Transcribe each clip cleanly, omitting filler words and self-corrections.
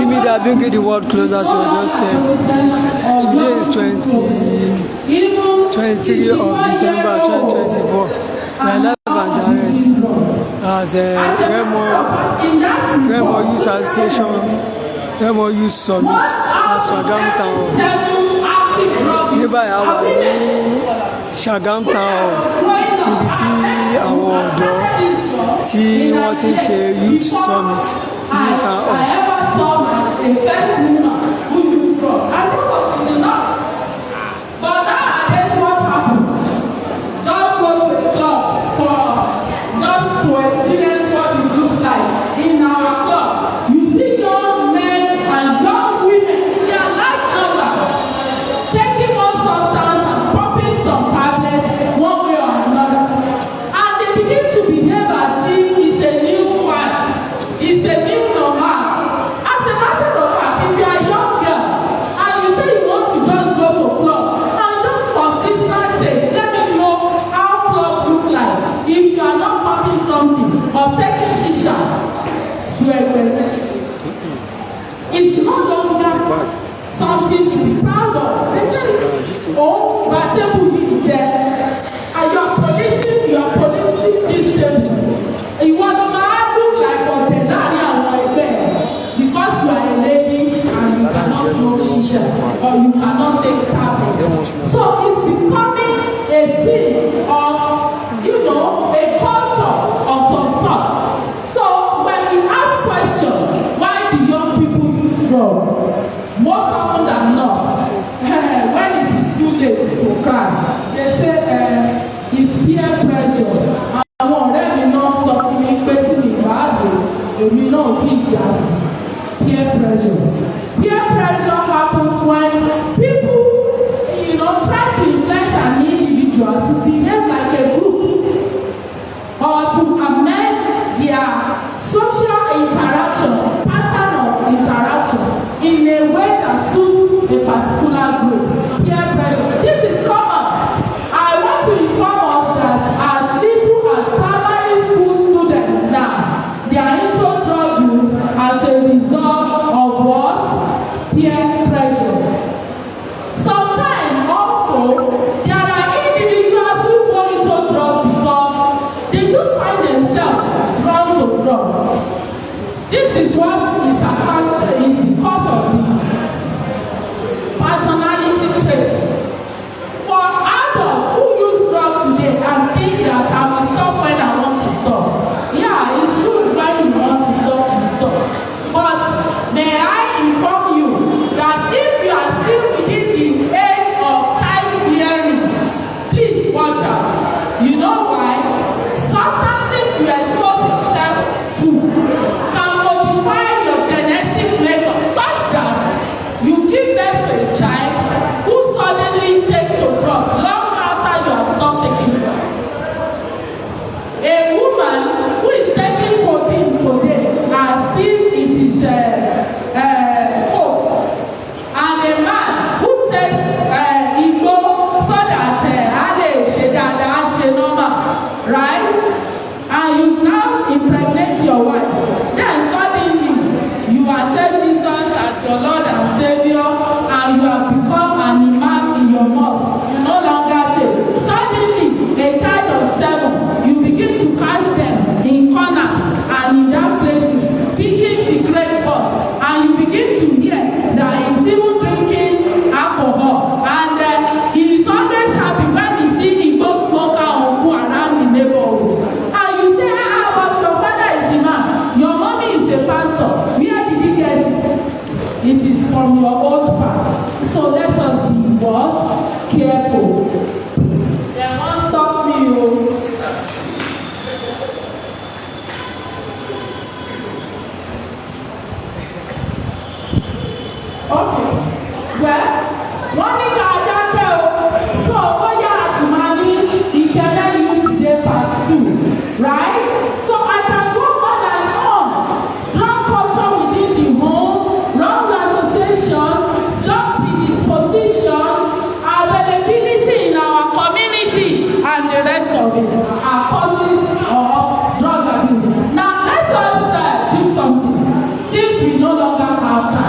Koikimedia bringing the world closer to your doorstep. Today is 23 of December 2024. We are live and direct as Remo Youth Association Youth Summit at Sagamu Town. Nígbà yà wà ní Sagamu Town níbi tí àwọn ọ̀dọ́ tí wọ́n ti ń ṣe Youth Summit nínú town hall. But nowadays, what happens? Just go to a club just to experience what it looks like. In our clubs, you see young men and young women, their life number, taking one substance and popping some tablets one way or another. And they begin to behave as if it's a new fad, it's a new normal. As a matter of fact, if you are a young girl and you say you want to just go to a club, and just for Christmas sake, let me know how club look like. If you are not popping something or taking shisha, it's no longer something to be proud of. Oh, but table you there, and you are policing this table. You want to look like a Benari or a bear because you are a lady and you cannot smoke shisha or you cannot take tablets. So it's becoming a thing of, a culture of some sort. So when we ask questions, why do young people use drugs? Most often than not, when it is too late to cry, they say it's peer pressure. Àwọn ọ̀rẹ́ mi náà sọ fún mi pé tí mi bá lò èmi náà ti jà sí peer pressure. Peer pressure happens when people, try to influence an individual to behave like a group or to amend their social interaction, pattern of interaction in a way that suits a particular group. Peer pressure. This is common. I want to inform us that as little as primary school students now, they are into drug use as a result of what? Peer pressure. Sometimes also, there are individuals who go into drugs because they just find themselves drawn to drugs. This is what is the cause of this. Personality traits. For adults who use drugs today and think that I will stop when I want to stop. Yeah, it's good when you want to stop, you stop. But may I inform you that if you are still within the age of childbearing, please watch out. You know why? Substances you expose yourself to can modify your genetic makeup such that you give birth to a child who suddenly takes to drugs long after you have stopped taking drugs. A woman who is taking cocaine today as if it is coke, and a man who takes Igbo so that right? And you now impregnate your wife. Then suddenly you accept Jesus as your Lord and Savior, and you have become an imam in your mosque. You no longer take. Suddenly, a child of 7, you begin to catch them in corners and in dark places, picking cigarette butts, and you begin to hear that he's even drinking alcohol, and he is always happy when he see Igbo smoker or go around the neighborhood. And you say, but your father is imam, your mommy is a pastor. Where did he get it? It is from your old past. So let us be what? Careful. They won't stop me. Okay. Well, Monica Adake, so Oya Ashimani, Ikele Youth Day Part 2, right? So I can go on and on. Drug culture within the home, wrong association, job predisposition, availability in our community, and the rest of it are causes of drug abuse. Now let us do something, since we no longer have time.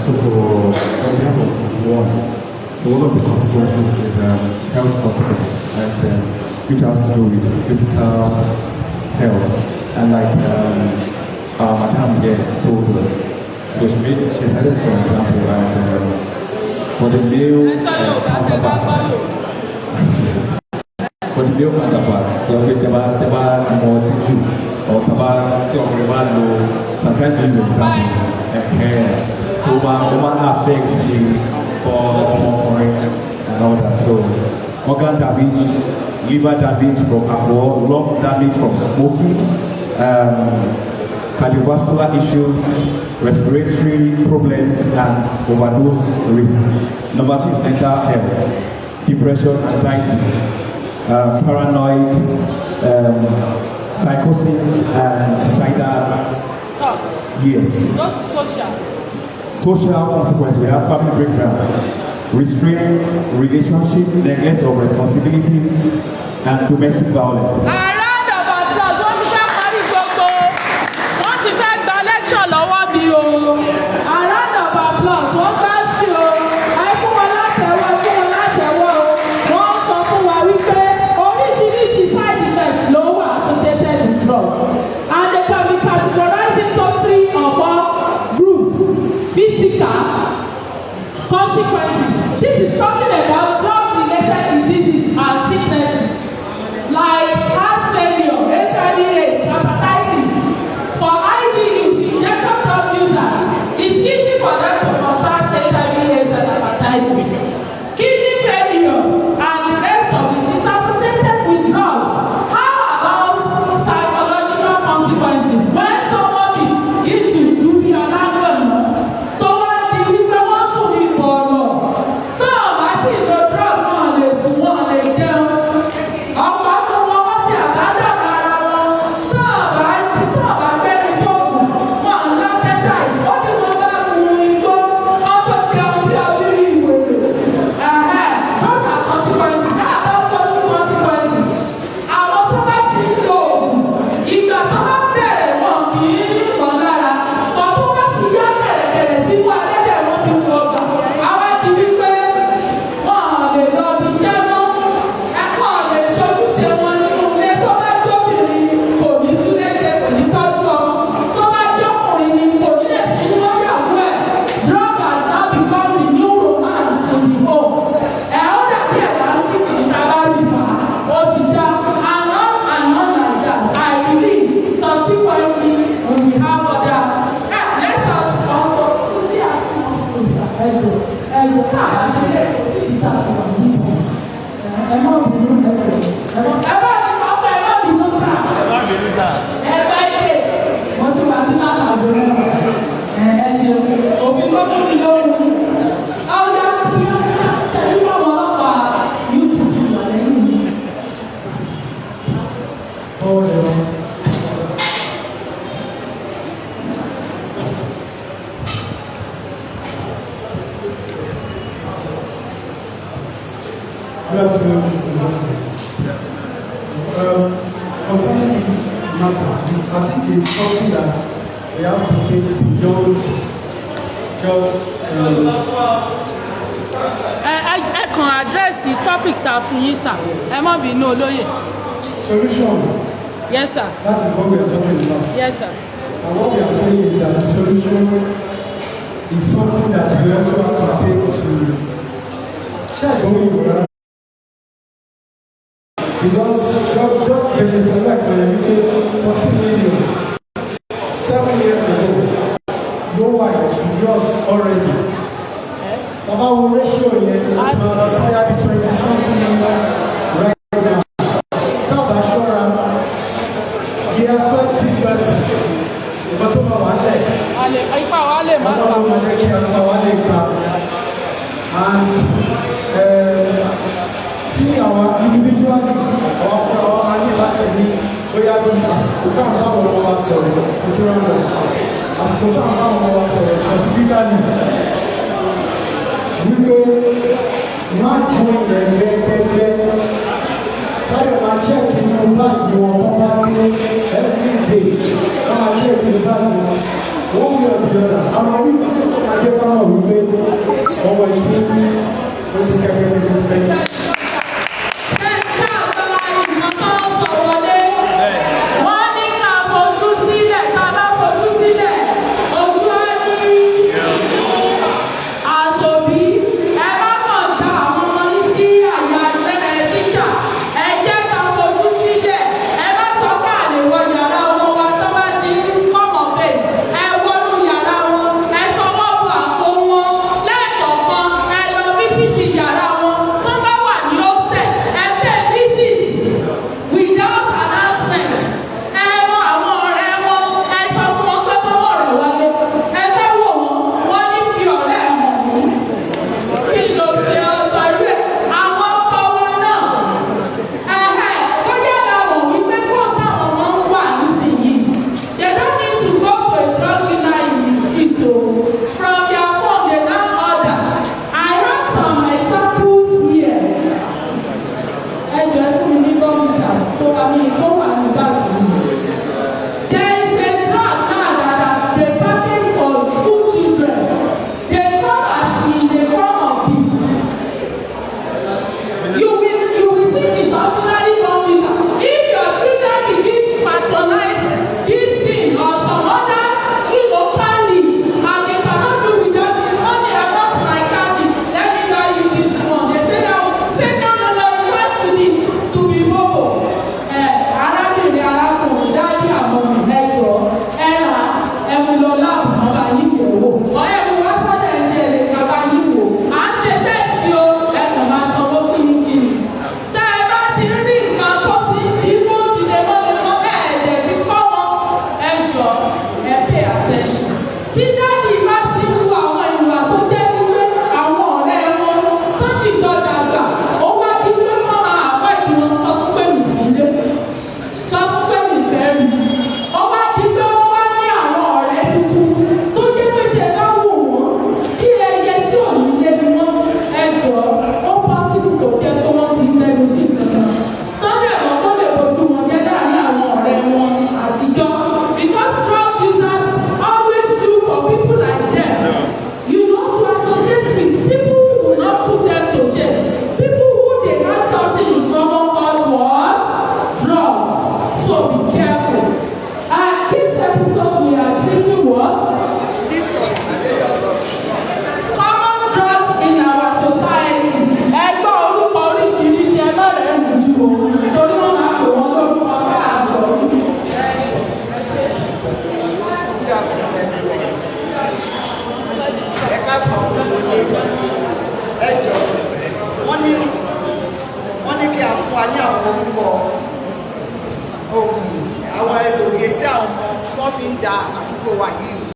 So on behalf of one, so one of the consequences is health consequences, and which has to do with physical health, and like Madam here told us. So she cited some example, and for the male counterpart. for the male counterpart, they are more tissue or about some low. I'm trying to use an example. So woman affects the and all that. So organ damage, liver damage from alcohol, lungs damage from smoking, cardiovascular issues, respiratory problems, and overdose risk. Number 2 is mental health, depression, anxiety, paranoid, psychosis, and suicidal thoughts. Yes. Not social. Social consequences. We have family breakdown, restraint, relationship, neglect of responsibilities, and domestic violence. A round of applause. Wọ́n ti fẹ́ parí gbogbo. Wọ́n ti fẹ́ gba lecture lọ́wọ́ mi o. A round of applause. Wọ́n bá sí o. Ẹ fún wọn látẹ̀wọ́, fún wọn látẹ̀wọ́ o. Wọ́n sọ fún wa wípé oríṣiríṣi side effects ló wà associated with drug. And they can be categorized into 3 or 4 groups. Physical consequences. This is talking about drug-related diseases and sicknesses like heart failure, HIV/AIDS, hepatitis. For IV use, injection drug users, it's easy for them to contract HIV/AIDS and hepatitis. Kidney failure and the rest of it is associated with drugs. How about psychological consequences? When someone begins to do the alarm, concerning this matter, I think it's something that we have to take beyond just. Ẹ kàn àdírẹ́sì topic ta fún yín sà, ẹ má bínú olóyè. Solution. Yes sir. That is what we are talking about. Yes sir. And what we are saying is that the solution is something that we also have to take to share going around. Because just there is a like when you pay 40 million 7 years ago, no white drugs already. About ratio here, it's higher than 20-something million right now. Tell the assurance, we are 2020. But over one day, see our individual our anniversary, we are being àsìkò tá à ń bá wọn wá sọ̀rọ̀ ètò ìrànlọ́ àsìkò tá à ń bá wọn wá sọ̀rọ̀ specifically wípé máa tún ilẹ̀ gbẹ́gbẹ́gbẹ́ táyọ̀ máa jẹ́ kí ní báyìí wọn wọ́n bá dé everyday wọ́n máa jẹ́ kí ní báyìí wọn wọ́n yọ̀ bí ọ̀dà àwọn onígbàgbọ́ máa jẹ́ káwọn wípé ọwọ́ ìtí ó ti kẹ́kẹ́ gbẹ́gbẹ́. Ẹ There is a drug now that they package for school children. They come as in the form of this. You will think it's ordinary computer. If your children begin to patronize this thing or some other candy, and they cannot do without it, mommy, I want my candy. Let me buy you this one. They say no, it has to be mobile. Arábìnrin arákùnrin dáàdì àwọn ẹjọ́ ẹ̀rà ẹ̀mùlọ́lá ọba yìí wò wọ́n ẹ̀mú wá sọ́dọ̀ ẹ̀jẹ̀ lè bàbá yìí wò à ń ṣe tẹ́sí o ẹ̀kàn máa sanwó fún yín jì ní. Tẹ́ ẹ bá ti rí nǹkan tó ti di mọ́ ìdílé mọ́lẹ́mọ́ ẹ̀ẹ́dẹ̀ fi kọ́ wọn ẹjọ́ ẹ pay attention. Tí dáàdì bá ti ń wo àwọn ìwà tó jẹ́ wípé àwọn ọ̀rẹ́ wọn tó ti jọ dàgbà ó wá kí wípé wọ́n máa àbọ̀ ìdíwọ̀n sọ fún pé mi sí ilé sọ fún pé mi fẹ́ rí ó wá kí pé wọ́n wá ní àwọn ọ̀rẹ́ tuntun tó jẹ́ pé tẹ bá wò wọ́n kí ẹyẹ tí ò ní lé ni wọ́n ẹjọ́ ó pọ́sibú kò jẹ́ pé wọ́n ti ń lẹ́nu sí ìkankan sọ́dọ̀ ẹ̀rọ kó lè bójú wọn jẹ́ láàrin àwọn ọ̀rẹ́ wọn àtijọ́ because drug users always do for people like them. You know, to associate with people who will not put them to shame, people who they have something in common called what? Drugs. So be careful. This episode we are treating what? Common drugs in our society. Ẹgbẹ́ orúkọ oríṣiríṣi ẹ má rẹ̀ ń dùn o, torí wọ́n máa pè wọ́n lórúkọ káàbọ̀. Ẹ̀ka sàn wọlé ẹjọ́ wọ́n ní kí a fún wa ní àwọn orúkọ Ògùn àwọn egbògi tí àwọn ọmọ tí wọ́n fi ń da àdúgbò wa yìí.